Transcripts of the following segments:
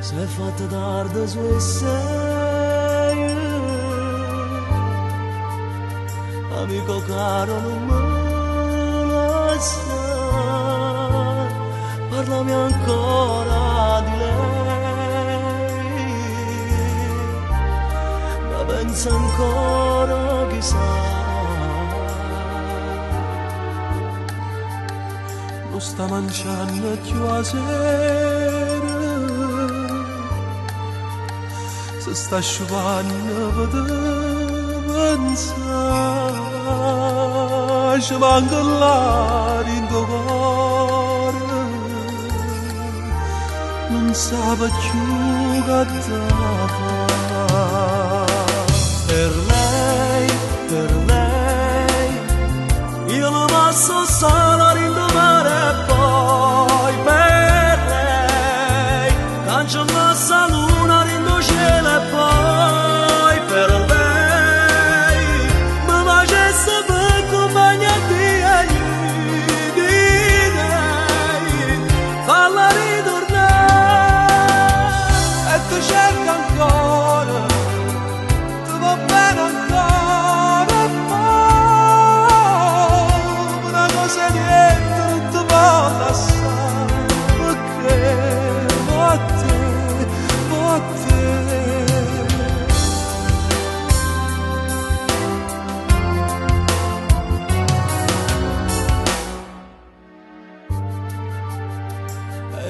Se è fatta tardi su e sei, amico caro non me lasciare, parlami ancora di lei, ma pensa ancora chissà. Non sta mangiando più a sera, si sta asciugando per pensare, ci manca l'aria in tuo cuore, non sa più che fare. Per lei, io lo passo solo a rindomare e poi per lei, cancello sta luna rindo cielo e poi per lei, mi facesse per accompagnarti di lei, falla ritornare e tu cerca ancora, tu va bene ancora e poi una cosa niente non ti può lasciare, perché a te, a te.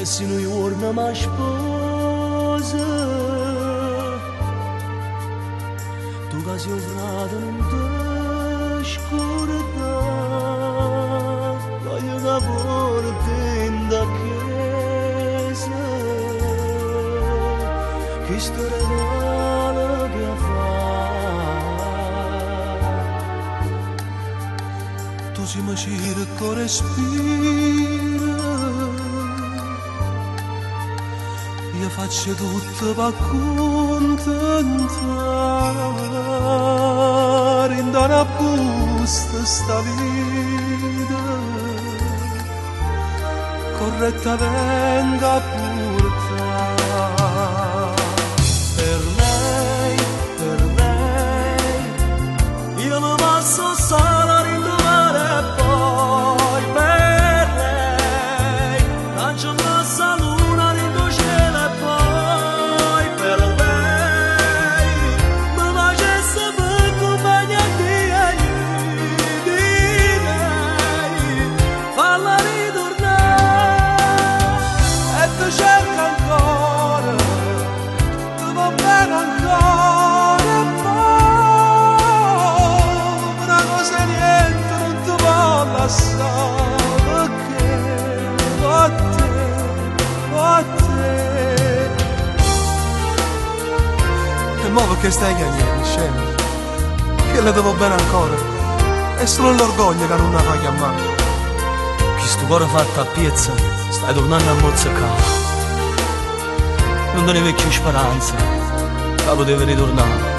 E se noi torna ma sposa, tu che sei frate non ti scordare, voglio che porti in da chiesa, che sto regalo che fa. Tu si mi cerco respira, io faccio tutto per accontentare, in una busta sta vita, corretta venga a portare. Per lei, io lo passo solo a rindomare e poi per lei, cancello sta luna rindo cielo e poi per lei, mi facesse per accompagnarti di lei, falla ritornare e tu cerca ancora, tu va bene ancora e poi una cosa niente non ti può lasciare, perché a te, a te. E mo perché stai chiamando, scemo? Che le devo bene ancora, è solo l'orgoglio che non la fa chiamare. Che sto cuore fatto a piezza, stai tornando a mozzicare, non te ne vedo più speranza, che potevi ritornare.